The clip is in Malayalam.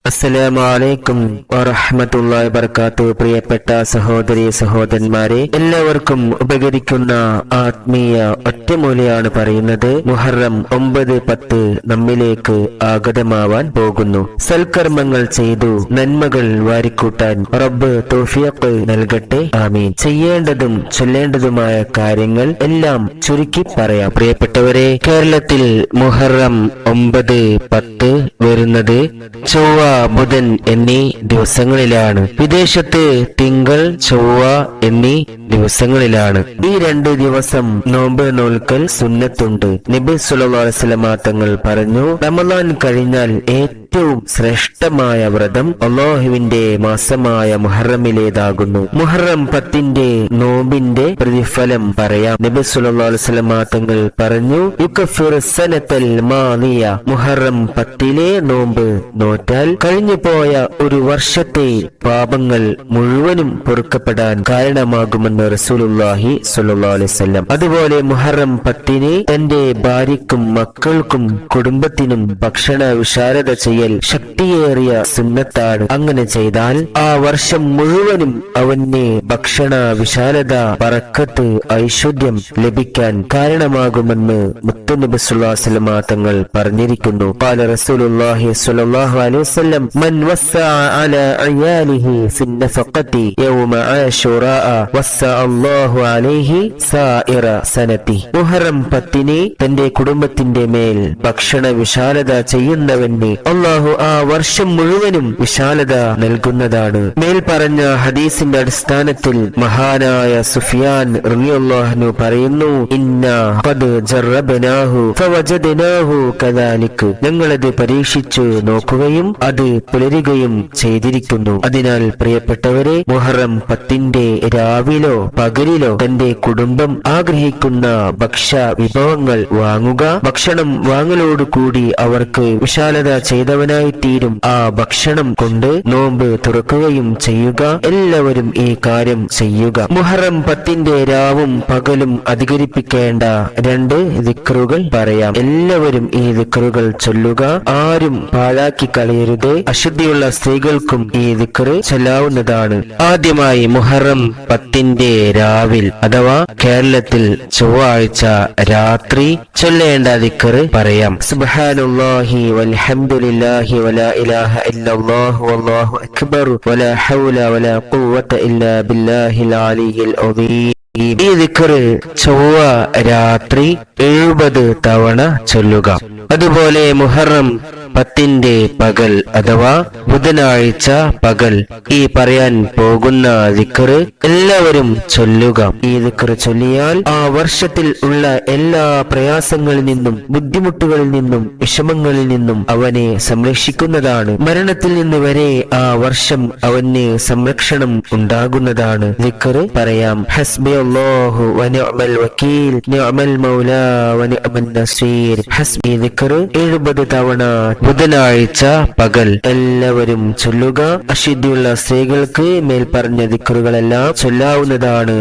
അസ്സലാമു അലൈക്കും വറഹ്മത്തുള്ളാഹി വബറകാതുഹു. പ്രിയപ്പെട്ട സഹോദരി സഹോദരന്മാരെ, എല്ലാവർക്കും ഉപകരിക്കുന്ന ആത്മീയ ഒറ്റമൂലിയാണ് പറയുന്നത്. മുഹറം 9-10 നമ്മിലേക്ക് ആഗതമാവാൻ പോകുന്നു. സൽക്കർമ്മങ്ങൾ ചെയ്തു നന്മകൾ വാരിക്കൂട്ടാൻ റബ്ബ് തൗഫീഖ് നൽകട്ടെ, ആമീൻ. ചെയ്യേണ്ടതും ചൊല്ലേണ്ടതുമായ കാര്യങ്ങൾ എല്ലാം ചുരുക്കി പറയാം. പ്രിയപ്പെട്ടവരെ, കേരളത്തിൽ മുഹറം 9-10 വരുന്നത് ചൊവ്വ, ബുധൻ എന്നീ ദിവസങ്ങളിലാണ്. വിദേശത്ത് തിങ്കൾ, ചൊവ്വ എന്നീ ദിവസങ്ങളിലാണ്. ഈ 2 ദിവസം നോമ്പ് നോൽക്കൽ സുന്നത്തുണ്ട്. നബി സല്ലല്ലാഹു അലൈഹി വസല്ലം തങ്ങൾ പറഞ്ഞു, റമളാൻ കഴിഞ്ഞാൽ ഏറ്റവും ശ്രേഷ്ഠമായ വ്രതം അല്ലാഹുവിന്റെ മാസമായ മുഹറമിലേതാകുന്നു. മുഹറം 10 നോമ്പിന്റെ പ്രതിഫലം പറയാം. നബി സല്ലല്ലാഹു അലൈഹി വസല്ലം തങ്ങൾ പറഞ്ഞു, യുകഫിറു സനതൽ മാദിയ, മുഹറം 10 നോമ്പ് നോറ്റാൽ കഴിഞ്ഞുപോയ ഒരു വർഷത്തെ പാപങ്ങൾ മുഴുവനും പൊറുക്കപ്പെടാൻ കാരണമാകുമെന്ന് റസൂലുള്ളാഹി സ്വല്ലല്ലാഹു അലൈഹി വസല്ലം. അതുപോലെ മുഹറം 10 തന്റെ ഭാര്യക്കും മക്കൾക്കും കുടുംബത്തിനും ഭക്ഷണ വിശാലത ചെയ്യൽ ശക്തിയേറിയ സുന്നത്താണ്. അങ്ങനെ ചെയ്താൽ ആ വർഷം മുഴുവനും അവന് ഭക്ഷണ വിശാലത, ബറക്കത്ത്, ഐശ്വര്യം ലഭിക്കാൻ കാരണമാകുമെന്ന് മുത്തുനബി സ്വല്ലല്ലാഹു അലൈഹി വസല്ലം തങ്ങൾ പറഞ്ഞിരിക്കുന്നു. ഖാല റസൂലുള്ളാഹി സ്വല്ലല്ലാഹു അലൈഹി വസല്ലം, മൻ വസ്സഅ അലാ അയാലിഹി ഫിൻ നഫഖതി യൗമ ആശുറാ വസ്സഅ അല്ലാഹു അലൈഹി സായിറ സനതി. മുഹറം 10 തന്റെ കുടുംബത്തിന്റെ മേൽ ഭക്ഷണ വിശാലത ചെയ്യുന്നവന് അല്ലാഹു ആ വർഷം മുഴുവനും വിശാലത നൽകുന്നതാണ്. മേൽ പറഞ്ഞ ഹദീസിന്റെ അടിസ്ഥാനത്തിൽ മഹാനായ സുഫിയാൻ റളിയല്ലാഹു അൻഹു പറയുന്നു, ഇന്നാ ഖദ് ജറബ്നാഹു ഫവജദ്നാഹു കദാലിക, ഞങ്ങളത് പരീക്ഷിച്ചു നോക്കുകയും അത് പുലരുകയും ചെയ്തിരിക്കുന്നു. അതിനാൽ പ്രിയപ്പെട്ടവരെ, മുഹറം 10 രാവിലോ പകലിലോ തന്റെ കുടുംബം ആഗ്രഹിക്കുന്ന ഭക്ഷ്യ വിഭവങ്ങൾ വാങ്ങുക. ഭക്ഷണം വാങ്ങലോടുകൂടി അവർക്ക് വിശാലത ചെയ്തവനായി തീരും. ആ ഭക്ഷണം കൊണ്ട് നോമ്പ് തുറക്കുകയും ചെയ്യുക. എല്ലാവരും ഈ കാര്യം ചെയ്യുക. മുഹറം 10 രാവും പകലും അധികരിപ്പിക്കേണ്ട 2 ദിക്റുകൾ പറയാം. എല്ലാവരും ഈ ദിക്റുകൾ ചൊല്ലുക. ആരും പാഴാക്കി കളയരുത്. അശുദ്ധിയുള്ള സ്ത്രീകൾക്കും ഈ ദിക്റ് ചൊല്ലാവുന്നതാണ്. ആദ്യമായി മുഹറം 10 രാവിൽ അഥവാ കേരളത്തിൽ ചൊവ്വാഴ്ച രാത്രി ചൊല്ലേണ്ട ദിക്റ് പറയാം. സുബ്ഹാനല്ലാഹി വൽഹംദുലില്ലാഹി വലാ ഇലാഹ ഇല്ലല്ലാഹു വല്ലാഹു അക്ബർ വലാ ഹൗല വലാ ഖുവത ഇല്ലാ ബില്ലാഹിൽ അലിയിൽ അദീം. ഈ ദിക്റ് ചൊവ്വ രാത്രി 70 തവണ ചൊല്ലുക. അതുപോലെ മുഹറം 10 പകൽ അഥവാ ബുധനാഴ്ച പകൽ ഈ പറയാൻ പോകുന്ന ദിക്റ് എല്ലാവരും ചൊല്ലുക. ഈ ദിക്റ് ചൊല്ലിയാൽ ആ വർഷത്തിൽ ഉള്ള എല്ലാ പ്രയാസങ്ങളിൽ നിന്നും, ബുദ്ധിമുട്ടുകളിൽ നിന്നും, വിഷമങ്ങളിൽ നിന്നും അവനെ സംരക്ഷിക്കുന്നതാണ്. മരണത്തിൽ നിന്ന് വരെ ആ വർഷം അവന് സംരക്ഷണം ഉണ്ടാകുന്നതാണ്. ദിക്റ് പറയാം. ഹസ്ബി അല്ലാഹു വനിഅമൽ വക്കീൽ, നിഅമൽ മൗലാ വനിഅമൻ നസീർ. ഹസ്ബി ദിക്റ് 70 തവണ ബുധനാഴ്ച പകൽ എല്ലാവരും ചൊല്ലുക. അശുദ്ധിയുള്ള സ്ത്രീകൾക്ക് മേൽ പറഞ്ഞ ദിക്റുകളെല്ലാം ചൊല്ലാവുന്നതാണ്.